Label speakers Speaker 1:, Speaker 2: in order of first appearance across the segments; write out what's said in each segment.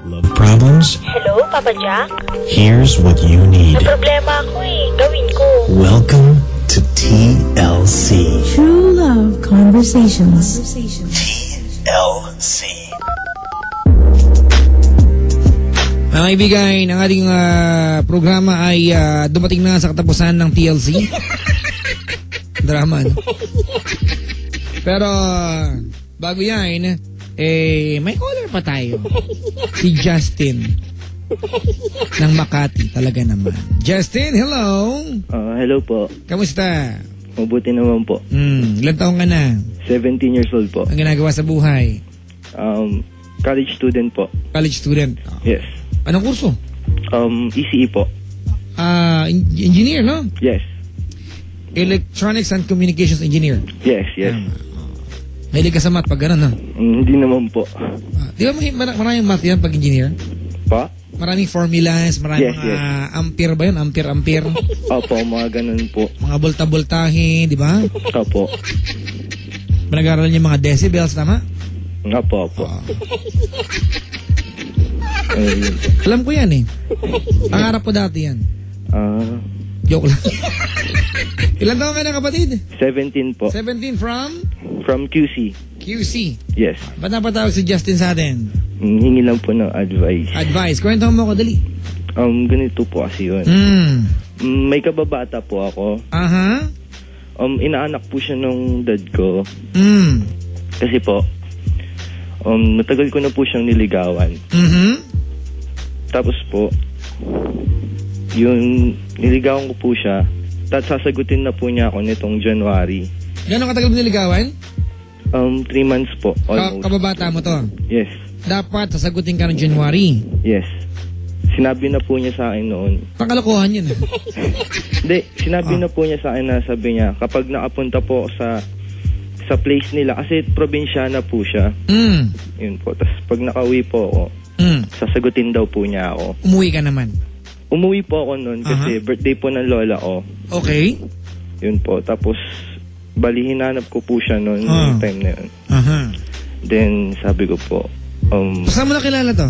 Speaker 1: Love problems?
Speaker 2: Hello, Papa Jack?
Speaker 1: Here's what you need.
Speaker 2: May problema ako eh. Gawin ko.
Speaker 1: Welcome to TLC.
Speaker 3: True Love Conversations.
Speaker 1: TLC.
Speaker 4: Mga kaibigan, ang ating programa ay dumating na sa katapusan ng TLC. Drama, no? Pero, bago yan, may caller pa tayo. Si Justin. Ng Makati, talaga naman. Justin, hello!
Speaker 5: Hello po.
Speaker 4: Kamusta?
Speaker 5: Mabuti naman po.
Speaker 4: Ilan taong ka na?
Speaker 5: 17 years old po.
Speaker 4: Ang ginagawa sa buhay?
Speaker 5: College student po.
Speaker 4: College student?
Speaker 5: Yes.
Speaker 4: Anong kurso?
Speaker 5: ECE po.
Speaker 4: Engineer, no?
Speaker 5: Yes.
Speaker 4: Electronics and Communications Engineer.
Speaker 5: Yes.
Speaker 4: Mahilig ka sa math pag gano'n, no?
Speaker 5: Hindi naman po.
Speaker 4: Di ba maraming math yan pag engineer?
Speaker 5: Pa?
Speaker 4: Maraming formulas, maraming
Speaker 5: Yes.
Speaker 4: ampere ba yun? Ampere.
Speaker 5: Opo, mga ganun po.
Speaker 4: Mga bolta-boltahe, di ba?
Speaker 5: Opo.
Speaker 4: Pinag-aaralan yung mga decibels, tama?
Speaker 5: Opo.
Speaker 4: Alam ko yan eh. Pangarap ko dati yan. Joke lang. Ilan taon ka na, kapatid?
Speaker 5: 17 po.
Speaker 4: 17
Speaker 5: From QC.
Speaker 4: QC.
Speaker 5: Yes.
Speaker 4: Ba't napatawag si Justin sa atin?
Speaker 5: Hingi lang po ng advice.
Speaker 4: Advice. Kwento mo ko, dali.
Speaker 5: Ganito po kasi yun. May kababata po ako.
Speaker 4: Aha.
Speaker 5: Inaanak po siya nung dad ko. Kasi po, matagal ko na po siyang niligawan. Tapos po, yung niligawan ko po siya, sasagutin na po niya ako nitong January.
Speaker 4: Gano'ng katagal mo niligawan?
Speaker 5: 3 months po, almost.
Speaker 4: Kababata mo to?
Speaker 5: Yes.
Speaker 4: Dapat sasagutin ka ng January.
Speaker 5: Yes. Sinabi na po niya sa akin noon.
Speaker 4: Pangkalokohan yun.
Speaker 5: Hindi, sinabi na po niya sa akin na sabi niya, kapag nakapunta po sa place nila, kasi probinsyana po siya. Yun po. Tapos pag nakauwi po ako, sasagutin daw po niya ako.
Speaker 4: Umuwi ka naman?
Speaker 5: Umuwi po ako noon kasi birthday po ng lola ko. Okay. Yun po. Tapos, bali hinanap ko po siya noon yung time na yun. Then, sabi ko po,
Speaker 4: saan mo nakilala to?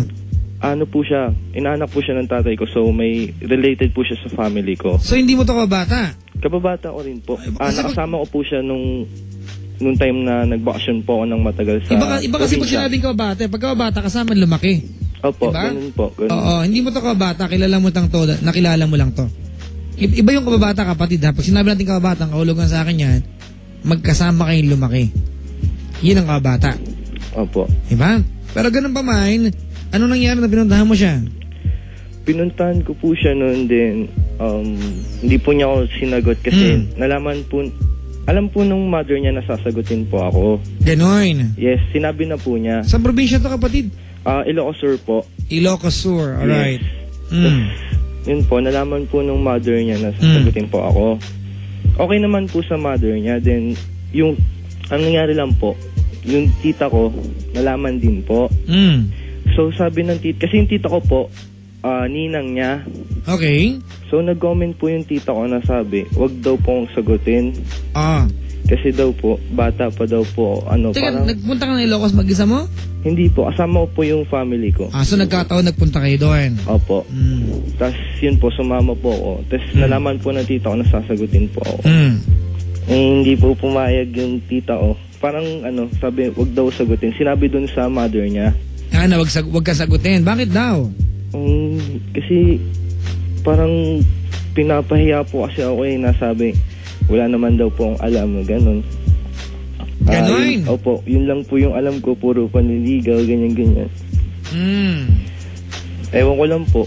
Speaker 5: Ano po siya, inaanak po siya ng tatay ko, so may related po siya sa family ko.
Speaker 4: So, hindi mo to kababata?
Speaker 5: Kababata ko rin po. Nakasama ko po siya nung time na nagbakasyon po ako ng matagal sa
Speaker 4: Iba kasi pag sinabing kababata, pag kababata kasama lumaki.
Speaker 5: Opo,
Speaker 4: diba?
Speaker 5: ganun po. Ganun.
Speaker 4: Oo, hindi mo to kababata, kilala mo lang to, nakilala mo lang to. Iba yung kababata, kapatid, ha? Pag sinabi natin kababata, ang kahulugan sa akin yan, magkasama kayong lumaki. Yun ang kababata.
Speaker 5: Opo.
Speaker 4: Diba? Pero ganun pa man, ano nangyari na pinuntahan mo siya?
Speaker 5: Pinuntahan ko po siya noon din. Hindi po niya ako sinagot kasi nalaman po, alam po nung mother niya na sasagutin po ako.
Speaker 4: Ganon?
Speaker 5: Yes, sinabi na po niya.
Speaker 4: Sa probinsya to, kapatid?
Speaker 5: Ilocos Sur po.
Speaker 4: Ilocos Sur, alright.
Speaker 5: Yes. Yun po, nalaman po nung mother niya na sasagutin po ako. Okay naman po sa mother niya. Then, ang nangyari lang po, yung tita ko, nalaman din po. So, sabi ng tita, kasi yung tita ko po, ninang niya.
Speaker 4: Okay.
Speaker 5: So, nag-comment po yung tita ko na sabi, wag daw pong sagutin. Kasi daw po, bata pa daw po.
Speaker 4: Teka,
Speaker 5: parang,
Speaker 4: nagpunta ka ng Ilocos mag-isa mo?
Speaker 5: Hindi po, kasama ko po yung family ko.
Speaker 4: So nagkataon nagpunta kayo doon?
Speaker 5: Opo. Tapos yun po, sumama po ako. Tapos nalaman po ng tita ko na sasagutin po ako. Hindi po pumayag yung tita ko. Parang sabi, wag daw sagutin. Sinabi dun sa mother niya.
Speaker 4: Na wag ka sagutin. Bakit daw?
Speaker 5: Kasi parang pinapahiya po kasi ako nasabi, wala naman daw po ang alam, ganun.
Speaker 4: Ganon?
Speaker 5: Opo, yun lang po yung alam ko, puro panliligaw, ganyan-ganyan. Ewan ko lang po,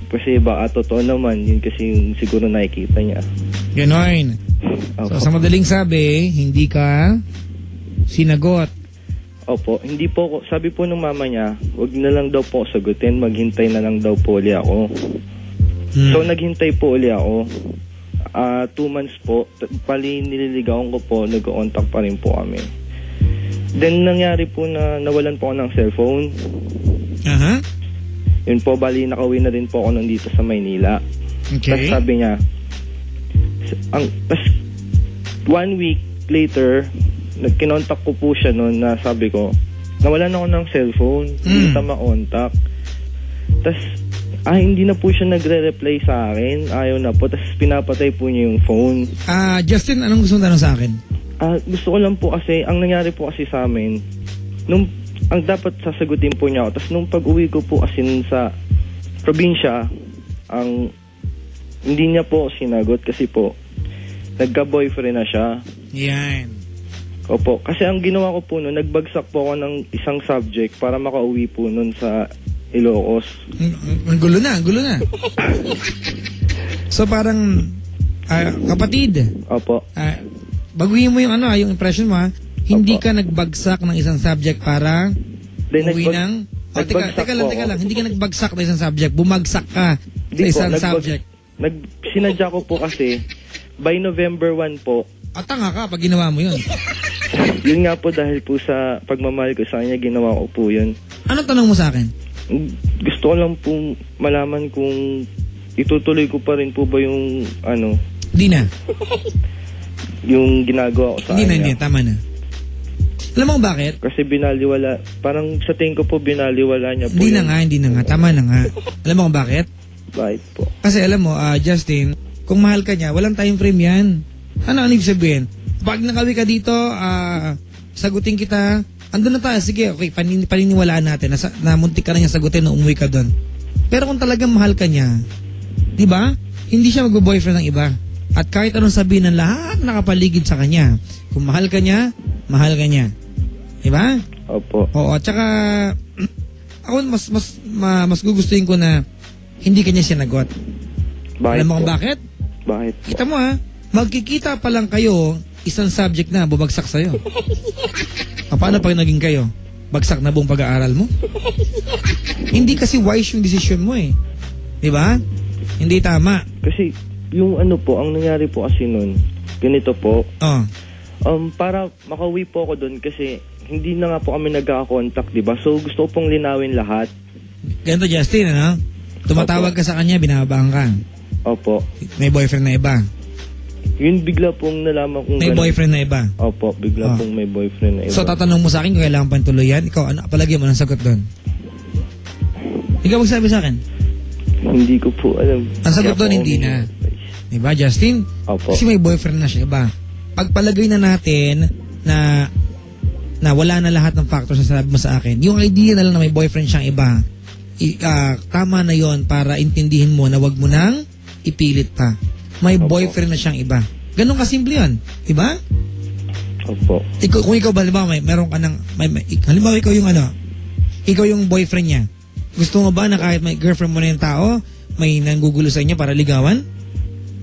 Speaker 5: kasi baka totoo naman, yun kasi yung siguro nakikita niya.
Speaker 4: Ganon? So sa madaling sabi, hindi ka sinagot?
Speaker 5: Opo, hindi po, sabi po ng mama niya, wag na lang daw po sagutin, maghintay na lang daw po uli ako. So naghintay po uli ako. 2 months po, pali nililigawan ko po, nag-contact pa rin po kami. Then nangyari po na nawalan po ako ng cellphone. Yun po, bali nakauwi na rin po ako nandito sa Maynila. Tapos sabi niya, tas 1 week later, nagkinontak ko po siya noon na sabi ko, nawalan ako ng cellphone, hindi kita ma-contact. Tas, hindi na po siya nagre-reply sa akin. Ayaw na po. Tas pinapatay po niya yung phone.
Speaker 4: Justin, anong gusto mong tanong sa akin?
Speaker 5: Gusto ko lang po kasi, ang nangyari po kasi sa amin, ang dapat sasagutin po niya ako. Tas nung pag-uwi ko po kasi sa probinsya, hindi niya po sinagot kasi po, nagka-boyfriend na siya.
Speaker 4: Yan.
Speaker 5: Opo. Kasi ang ginawa ko po noon, nagbagsak po ako ng isang subject para makauwi po noon sa Ilocos.
Speaker 4: Ang gulo na. So parang, kapatid.
Speaker 5: Opo.
Speaker 4: Baguhin mo yung yung impression mo ha. Hindi ka nagbagsak ng isang subject para uwi ng... Teka lang. Hindi ka nagbagsak ng isang subject. Bumagsak ka sa isang subject.
Speaker 5: Sinadya ko po kasi, by November 1 po.
Speaker 4: Tanga ka pag ginawa mo yun.
Speaker 5: Yun nga po dahil po sa pagmamahal ko sa kanya, ginawa ko po yun.
Speaker 4: Anong tanong mo sa akin?
Speaker 5: Gusto ko lang po malaman kung itutuloy ko pa rin po ba yung
Speaker 4: Di na.
Speaker 5: Yung ginagawa ko sa kanya.
Speaker 4: Hindi, tama na. Alam mo bakit?
Speaker 5: Kasi binaliwala, parang sa tingin ko po binaliwala niya po.
Speaker 4: Hindi na nga, tama na nga. Alam mo bakit?
Speaker 5: Bakit po?
Speaker 4: Kasi alam mo, Justin, kung mahal ka niya, walang time frame yan. Ano ibig sabihin? Pag nakawi ka dito, sagutin kita, andun na tayo, sige, okay, paniniwalaan natin, na muntik ka na niya sagutin na umuwi ka doon. Pero kung talagang mahal ka niya, di ba? Hindi siya mag-boyfriend ng iba. At kahit anong sabihin ng lahat nakapaligid sa kanya, kung mahal ka niya, mahal ka niya. Di ba?
Speaker 5: Opo.
Speaker 4: Oo, at saka ako mas gugustuhin ko na hindi kanya sinagot.
Speaker 5: Bakit
Speaker 4: Alam mo
Speaker 5: po?
Speaker 4: kung bakit?
Speaker 5: Bakit po?
Speaker 4: Kita mo magkikita pa lang kayo, isang subject na bumagsak sa'yo. Paano pag naging kayo? Bagsak na buong pag-aaral mo? Hindi kasi wise yung decision mo eh. Di ba? Hindi tama.
Speaker 5: Kasi yung po, ang nangyari po kasi nun, ganito po. Para makauwi po ako doon kasi hindi na nga po kami nagka-contact, di ba? So gusto ko pong linawin lahat.
Speaker 4: Ganito, Justin, tumatawag ka sa kanya, binababaan ka.
Speaker 5: Opo.
Speaker 4: May boyfriend na iba.
Speaker 5: Yun bigla pong nalaman kong
Speaker 4: May boyfriend na iba.
Speaker 5: Opo, bigla pong may boyfriend na iba.
Speaker 4: So tatanong mo sa akin kung kailangan pang tuluyan, ikaw palagyan mo ng sagot doon. Ikaw magsabi sa akin.
Speaker 5: Hindi ko po alam.
Speaker 4: Ang sagot doon, hindi na. Diba, Justin?
Speaker 5: Opo.
Speaker 4: Kasi may boyfriend na siya, iba. Pagpalagay na natin na wala na lahat ng factors na sinabi mo sa akin, yung idea na lang na may boyfriend siyang iba, tama na yon para intindihin mo na wag mo nang ipilit pa. May boyfriend na siyang iba. Ganun kasimple yun. Diba?
Speaker 5: Opo.
Speaker 4: Kung ikaw ba, meron ka ng, halimbawa ikaw yung ikaw yung boyfriend niya. Gusto mo ba na kahit may girlfriend mo na yung tao, may nanggugulo sa inyo para ligawan?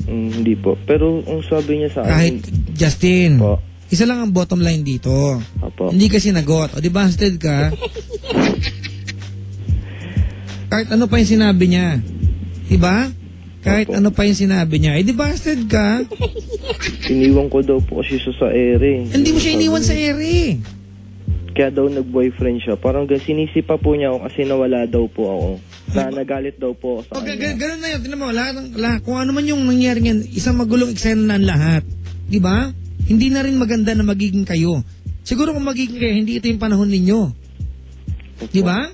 Speaker 5: Hindi po. Pero ang sabi niya sa akin...
Speaker 4: Kahit, Justin,
Speaker 5: po.
Speaker 4: Isa lang ang bottom line dito.
Speaker 5: Opo.
Speaker 4: Hindi ka sinagot. O di busted ka? Kahit ano pa yung sinabi niya. Diba? Kahit
Speaker 5: Opo.
Speaker 4: ano pa yung sinabi niya. Eh di busted ka?
Speaker 5: Iniwan ko daw po kasi sa ere.
Speaker 4: Hindi mo siya iniwan sa ere.
Speaker 5: Kaya daw nag-boyfriend siya. Parang sinisipa po niya ako kasi nawala daw po ako. Na nagalit daw po ako sa kanya.
Speaker 4: Ganun na yun. Tinan mo, lahat, kung ano man yung nangyari ngayon, isang magulong eksena na ang lahat. Diba? Hindi na rin maganda na magiging kayo. Siguro kung magiging kayo, hindi ito yung panahon ninyo. Diba?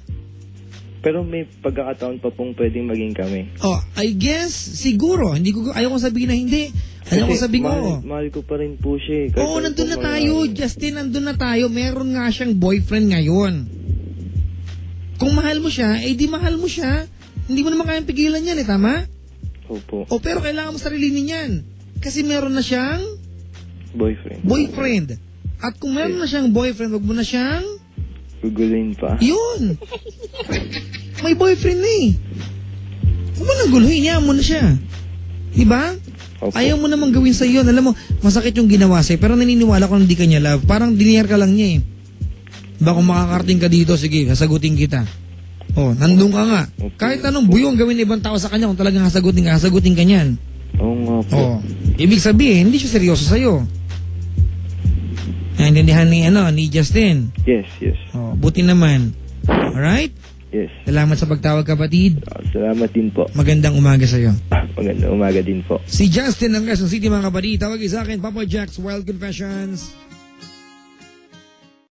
Speaker 5: Pero may pagkakataon pa pong pwedeng maging kami.
Speaker 4: I guess, siguro. Ayaw kong sabihin na hindi. Ayaw kong sabihin ko.
Speaker 5: Mahal ko pa rin po siya.
Speaker 4: Nandun na tayo. Justin, nandun na tayo. Meron nga siyang boyfriend ngayon. Kung mahal mo siya, di mahal mo siya. Hindi mo naman kayang pigilan yan, tama?
Speaker 5: Opo.
Speaker 4: Pero kailangan mo sarilinin yan. Kasi meron na siyang boyfriend. At kung meron na siyang boyfriend, wag mo na siyang
Speaker 5: gugulin pa.
Speaker 4: Yun. May boyfriend na eh. Huwag mo nang guluhin, niya mo na siya. Diba?
Speaker 5: Opo.
Speaker 4: Ayaw mo namang gawin sa yun. Alam mo, masakit yung ginawa sa'yo, pero naniniwala ko hindi ka niya love. Parang diniyar ka lang niya eh. Ba kung makakarating ka dito, sige, sasagutin kita. Nandun ka nga. Kahit anong buyong gawin ng ibang tao sa kanya, kung talagang sasagutin ka niyan.
Speaker 5: Oo nga po.
Speaker 4: Ibig sabihin, hindi siya seryoso sa'yo. Naintindihan ni Justin?
Speaker 5: Yes.
Speaker 4: Buti naman. Alright?
Speaker 5: Yes.
Speaker 4: Salamat sa pagtawag, kapatid.
Speaker 5: Salamat din po.
Speaker 4: Magandang umaga sa'yo.
Speaker 5: Magandang umaga din po.
Speaker 4: Si Justin ng Quezon City, mga kapatid. Tawag sa akin, Papa Jack's Wild Confessions.